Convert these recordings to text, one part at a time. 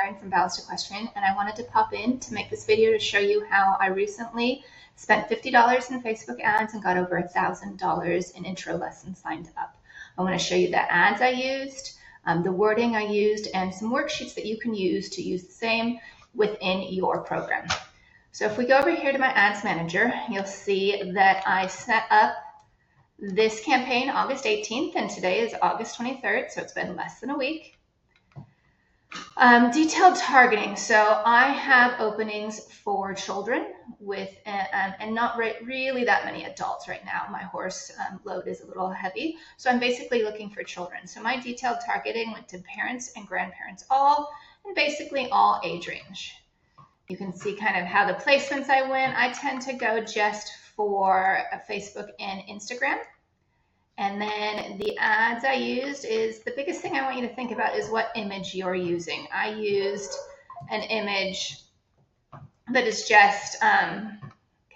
Erin from Balanced Equestrian, and I wanted to pop in to make this video to show you how I recently spent $50 in Facebook ads and got over $1,000 in intro lessons signed up. I want to show you the ads I used, the wording I used, and some worksheets that you can use to use the same within your program. So if we go over here to my ads manager, you'll see that I set up this campaign August 18th, and today is August 23rd, so it's been less than a week. Detailed targeting. So I have openings for children with, and not really that many adults right now. My horse load is a little heavy, so I'm basically looking for children. So my detailed targeting went to parents and grandparents all, and basically all age range. You can see kind of how the placements I went. I tend to go just for Facebook and Instagram. And then the ads I used is, the biggest thing I want you to think about is what image you're using. I used an image that is just, can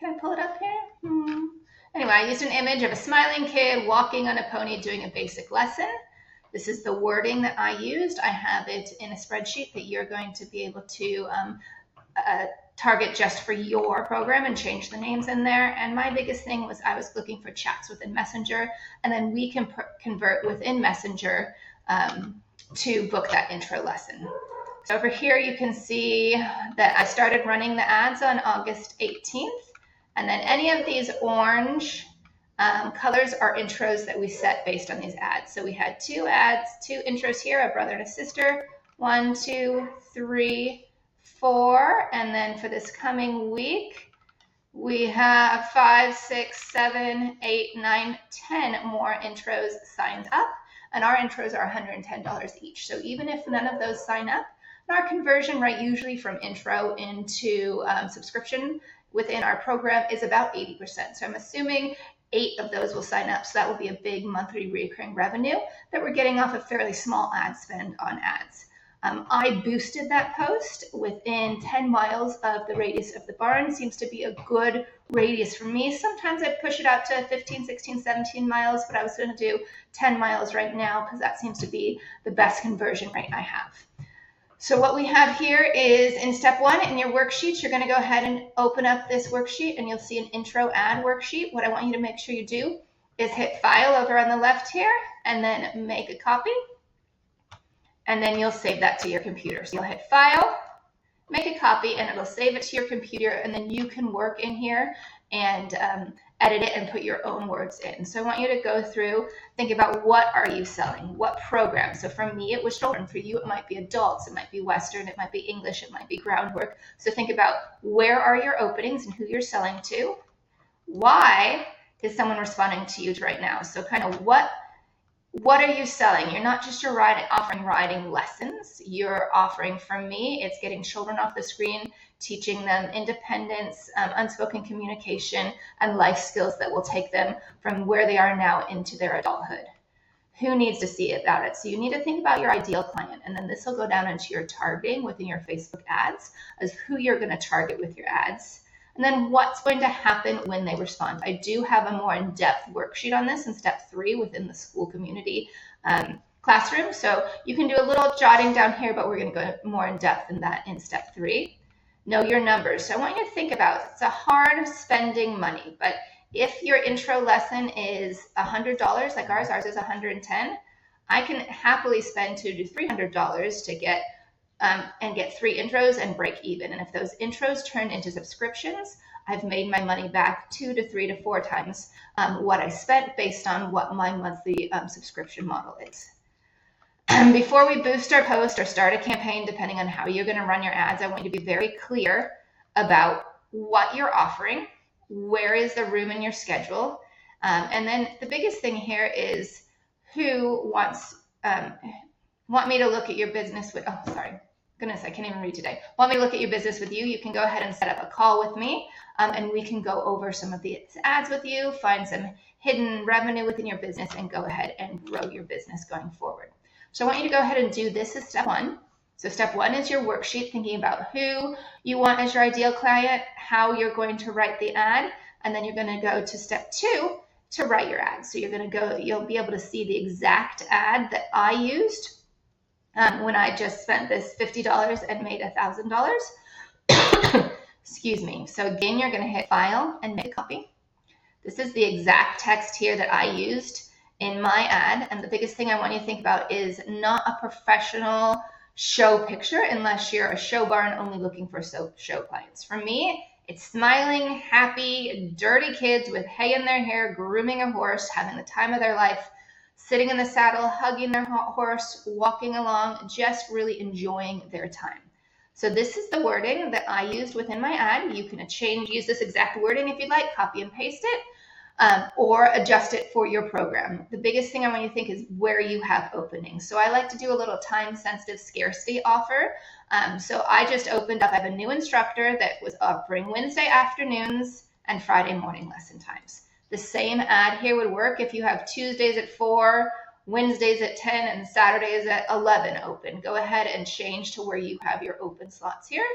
I pull it up here? Anyway, I used an image of a smiling kid walking on a pony doing a basic lesson. This is the wording that I used. I have it in a spreadsheet that you're going to be able to target just for your program and change the names in there. And my biggest thing was I was looking for chats within Messenger, and then we can convert within Messenger to book that intro lesson. So over here you can see that I started running the ads on August 18th, and then any of these orange colors are intros that we set based on these ads. So we had two intros here, a brother and a sister, 1, 2, 3, 4, and then for this coming week we have 5, 6, 7, 8, 9, 10 more intros signed up, and our intros are $110 each. So even if none of those sign up, our conversion rate usually from intro into subscription within our program is about 80%. So I'm assuming 8 of those will sign up, so that will be a big monthly recurring revenue that we're getting off a fairly small ad spend on ads. I boosted that post within 10 miles of the radius of the barn. Seems to be a good radius for me. Sometimes I push it out to 15, 16, 17 miles, but I was going to do 10 miles right now because that seems to be the best conversion rate I have. So what we have here is in step 1 in your worksheets, you're going to go ahead and open up this worksheet and you'll see an intro ad worksheet. What I want you to make sure you do is hit file over on the left here and then make a copy. And then you'll save that to your computer. So you'll hit file, make a copy, and it'll save it to your computer, and then you can work in here and edit it and put your own words in. So I want you to go through, think about what are you selling, what program. So for me, it was children. For you, it might be adults, it might be Western, it might be English, it might be groundwork. So think about where are your openings and who you're selling to. Why is someone responding to you right now? So kind of what are you selling? You're not just offering riding lessons. You're offering, for me, it's getting children off the screen, teaching them independence, unspoken communication, and life skills that will take them from where they are now into their adulthood. Who needs to see about it? So you need to think about your ideal client, and then this will go down into your targeting within your Facebook ads as who you're going to target with your ads. And then what's going to happen when they respond. I do have a more in-depth worksheet on this in step 3 within the school community classroom. So you can do a little jotting down here, but we're going to go more in depth in that in step 3. Know your numbers. So I want you to think about, it's a hard spending money, but if your intro lesson is $100 like ours is $110, I can happily spend $200 to $300 to get and get 3 intros and break even. And if those intros turn into subscriptions, I've made my money back 2 to 3 to 4 times what I spent based on what my monthly subscription model is. Before we boost our post or start a campaign, depending on how you're going to run your ads, I want you to be very clear about what you're offering, where is the room in your schedule, and then the biggest thing here is who want me to look at your business with, oh, sorry. Goodness, I can't even read today. Want me to look at your business with you? You can go ahead and set up a call with me, and we can go over some of these ads with you, find some hidden revenue within your business, and go ahead and grow your business going forward. So I want you to go ahead and do this as step 1. So step 1 is your worksheet, thinking about who you want as your ideal client, how you're going to write the ad, and then you're going to go to step 2 to write your ad. So you'll be able to see the exact ad that I used when I just spent this $50 and made $1,000. Excuse me. So again, you're going to hit File and make a copy. This is the exact text here that I used in my ad. And the biggest thing I want you to think about is not a professional show picture unless you're a show barn only looking for show clients. For me, it's smiling, happy, dirty kids with hay in their hair, grooming a horse, having the time of their life, sitting in the saddle, hugging their horse, walking along, just really enjoying their time. So this is the wording that I used within my ad. You can use this exact wording if you'd like, copy and paste it, or adjust it for your program. The biggest thing I want you to think is where you have openings. So I like to do a little time-sensitive scarcity offer. So I just opened up, I have a new instructor that was offering Wednesday afternoons and Friday morning lesson times. The same ad here would work if you have Tuesdays at 4, Wednesdays at 10, and Saturdays at 11 open. Go ahead and change to where you have your open slots here.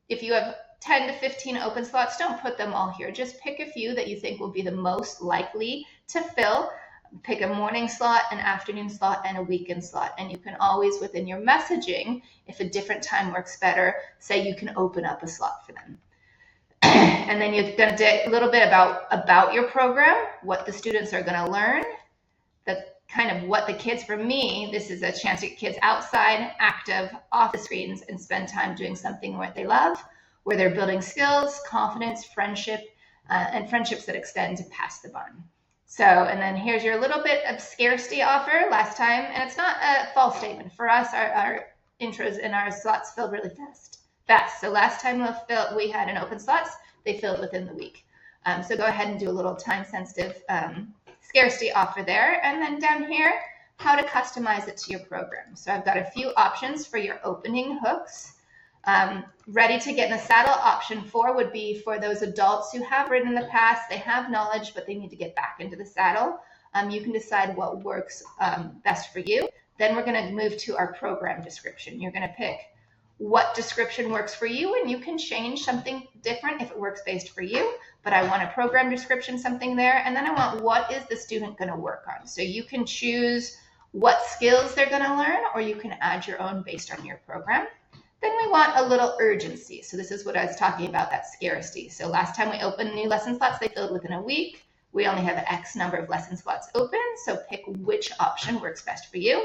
If you have 10 to 15 open slots, don't put them all here. Just pick a few that you think will be the most likely to fill. Pick a morning slot, an afternoon slot, and a weekend slot. And you can always, within your messaging, if a different time works better, say you can open up a slot for them. And then you're going to do a little bit about your program, what the students are going to learn, the kind of what the kids, for me, this is a chance to get kids outside, active, off the screens, and spend time doing something what they love, where they're building skills, confidence, friendship, and friendships that extend to past the barn. So, and then here's your little bit of scarcity offer last time, and it's not a false statement. For us, our intros and our slots filled really fast. So last time we had an open slots, they filled within the week. So go ahead and do a little time-sensitive scarcity offer there. And then down here, how to customize it to your program. So I've got a few options for your opening hooks. Ready to get in the saddle, option 4 would be for those adults who have ridden in the past, they have knowledge, but they need to get back into the saddle. You can decide what works best for you. Then we're going to move to our program description. You're going to pick what description works for you, and you can change something different if it works based for you, but I want a program description, something there, and then I want what is the student going to work on. So you can choose what skills they're going to learn, or you can add your own based on your program. Then we want a little urgency. So this is what I was talking about, that scarcity. So last time we opened new lesson slots, they filled within a week. We only have X number of lesson slots open, so pick which option works best for you.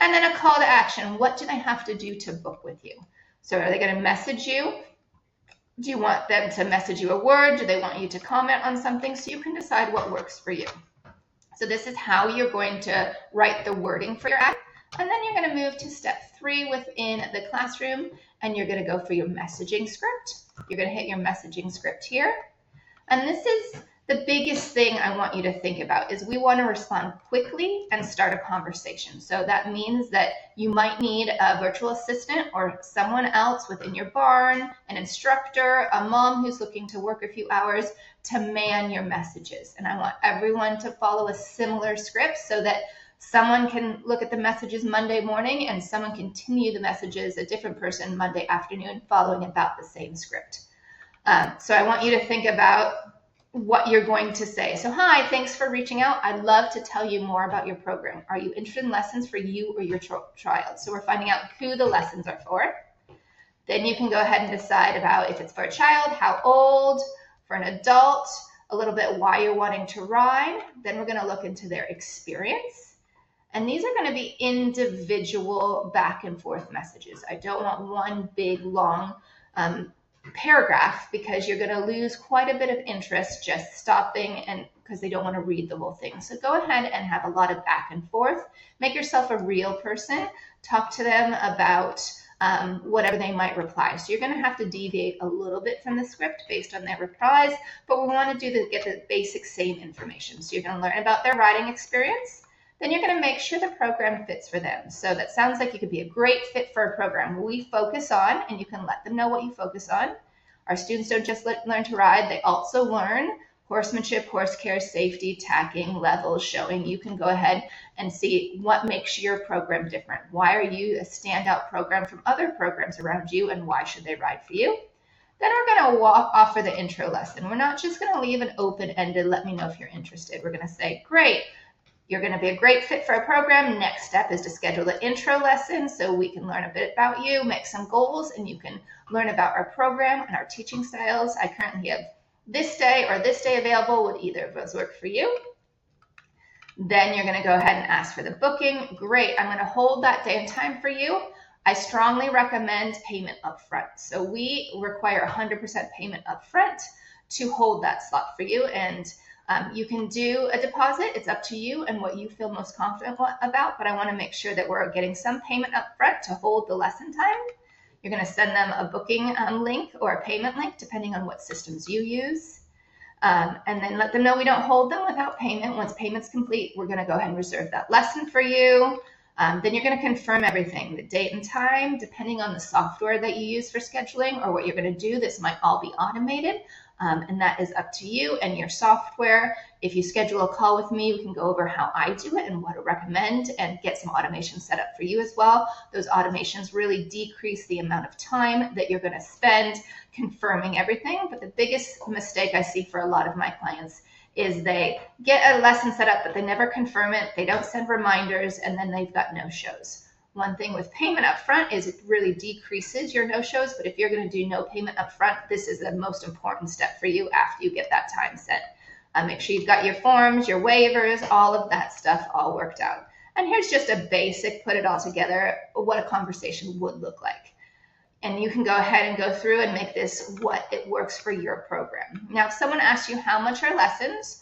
And then a call to action. What do they have to do to book with you? So are they going to message you? Do you want them to message you a word? Do they want you to comment on something? So you can decide what works for you. So this is how you're going to write the wording for your ad. And then you're going to move to step 3 within the classroom, and you're going to go for your messaging script. You're going to hit your messaging script here. And this is the biggest thing I want you to think about is we want to respond quickly and start a conversation. So that means that you might need a virtual assistant or someone else within your barn, an instructor, a mom who's looking to work a few hours to man your messages. And I want everyone to follow a similar script so that someone can look at the messages Monday morning and someone continue the messages, a different person, Monday afternoon, following about the same script. So I want you to think about what you're going to say. So, hi, thanks for reaching out. I'd love to tell you more about your program. Are you interested in lessons for you or your child? So we're finding out who the lessons are for. Then you can go ahead and decide about if it's for a child, how old, for an adult, a little bit why you're wanting to ride. Then we're going to look into their experience. And these are going to be individual back and forth messages. I don't want one big, long paragraph because you're going to lose quite a bit of interest just stopping and because they don't want to read the whole thing. So go ahead and have a lot of back and forth. Make yourself a real person. Talk to them about whatever they might reply. So you're going to have to deviate a little bit from the script based on their replies, but we want to get the basic same information. So you're going to learn about their riding experience. Then you're going to make sure the program fits for them. So that sounds like you could be a great fit for a program we focus on, and you can let them know what you focus on. Our students don't just learn to ride, they also learn horsemanship, horse care, safety, tacking, levels, showing. You can go ahead and see what makes your program different. Why are you a standout program from other programs around you, and why should they ride for you? Then we're going to offer the intro lesson. We're not just going to leave an open-ended, let me know if you're interested. We're going to say, great, You're going to be a great fit for a program. Next step is to schedule an intro lesson so we can learn a bit about you, make some goals, and you can learn about our program and our teaching styles. I currently have this day or this day available. Would either of those work for you? Then you're going to go ahead and ask for the booking. Great. I'm going to hold that day and time for you. I strongly recommend payment upfront. So we require 100% payment upfront to hold that slot for you. And you can do a deposit. It's up to you and what you feel most confident about, but I want to make sure that we're getting some payment upfront to hold the lesson time. You're going to send them a booking link or a payment link, depending on what systems you use. And then let them know we don't hold them without payment. Once payment's complete, we're going to go ahead and reserve that lesson for you. Then you're going to confirm everything, the date and time, depending on the software that you use for scheduling or what you're going to do. This might all be automated, and that is up to you and your software. If you schedule a call with me, we can go over how I do it and what to recommend and get some automation set up for you as well. Those automations really decrease the amount of time that you're going to spend confirming everything. But the biggest mistake I see for a lot of my clients is they get a lesson set up, but they never confirm it. They don't send reminders, and then they've got no-shows. One thing with payment up front is it really decreases your no-shows, but if you're going to do no payment up front, this is the most important step for you after you get that time set. Make sure you've got your forms, your waivers, all of that stuff all worked out. And here's just a basic, put it all together, what a conversation would look like. And you can go ahead and go through and make this what it works for your program. Now, if someone asks you how much are lessons,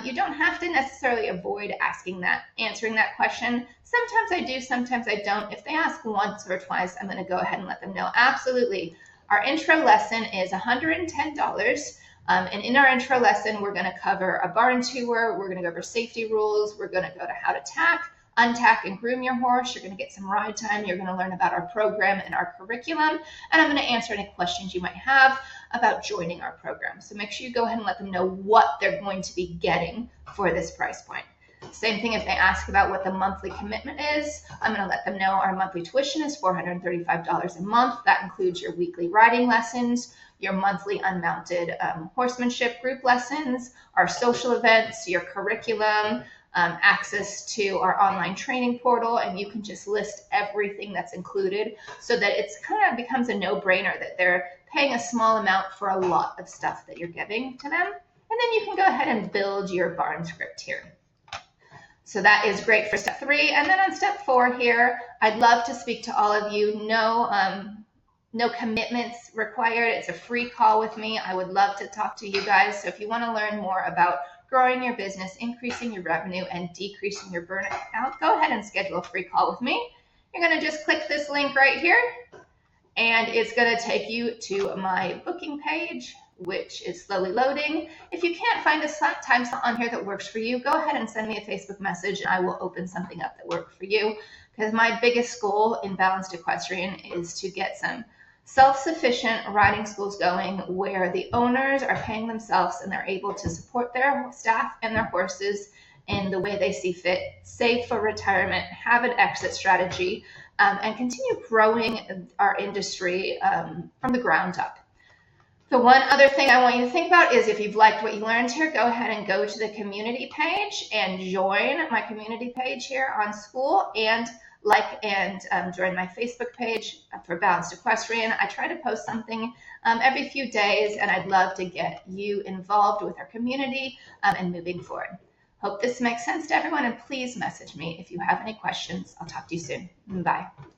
you don't have to necessarily avoid answering that question. Sometimes I do, sometimes I don't. If they ask once or twice, I'm going to go ahead and let them know. Absolutely. Our intro lesson is $110. And in our intro lesson, we're going to cover a barn tour. We're going to go over safety rules. We're going to go to how to tack, untack, and groom your horse. You're going to get some ride time. You're going to learn about our program and our curriculum. And I'm going to answer any questions you might have about joining our program. So make sure you go ahead and let them know what they're going to be getting for this price point. Same thing if they ask about what the monthly commitment is. I'm going to let them know our monthly tuition is $435 a month. That includes your weekly riding lessons, your monthly unmounted horsemanship group lessons, our social events, your curriculum, access to our online training portal, and you can just list everything that's included so that it's kind of becomes a no-brainer that they're paying a small amount for a lot of stuff that you're giving to them. And then you can go ahead and build your barn script here. So that is great for step 3. And then on step 4 here, I'd love to speak to all of you. No commitments required. It's a free call with me. I would love to talk to you guys. So if you want to learn more about growing your business, increasing your revenue, and decreasing your burnout, go ahead and schedule a free call with me. You're going to just click this link right here, and it's going to take you to my booking page, which is slowly loading. If you can't find a time slot on here that works for you, go ahead and send me a Facebook message, and I will open something up that works for you. Because my biggest goal in Balanced Equestrian is to get some self-sufficient riding schools going where the owners are paying themselves and they're able to support their staff and their horses in the way they see fit, save for retirement, have an exit strategy, and continue growing our industry from the ground up. The one other thing I want you to think about is if you've liked what you learned here, go ahead and go to the community page and join my community page here on SKOOL, and join my Facebook page for Balanced Equestrian. I try to post something every few days, and I'd love to get you involved with our community and moving forward. Hope this makes sense to everyone, and please message me if you have any questions. I'll talk to you soon. Bye.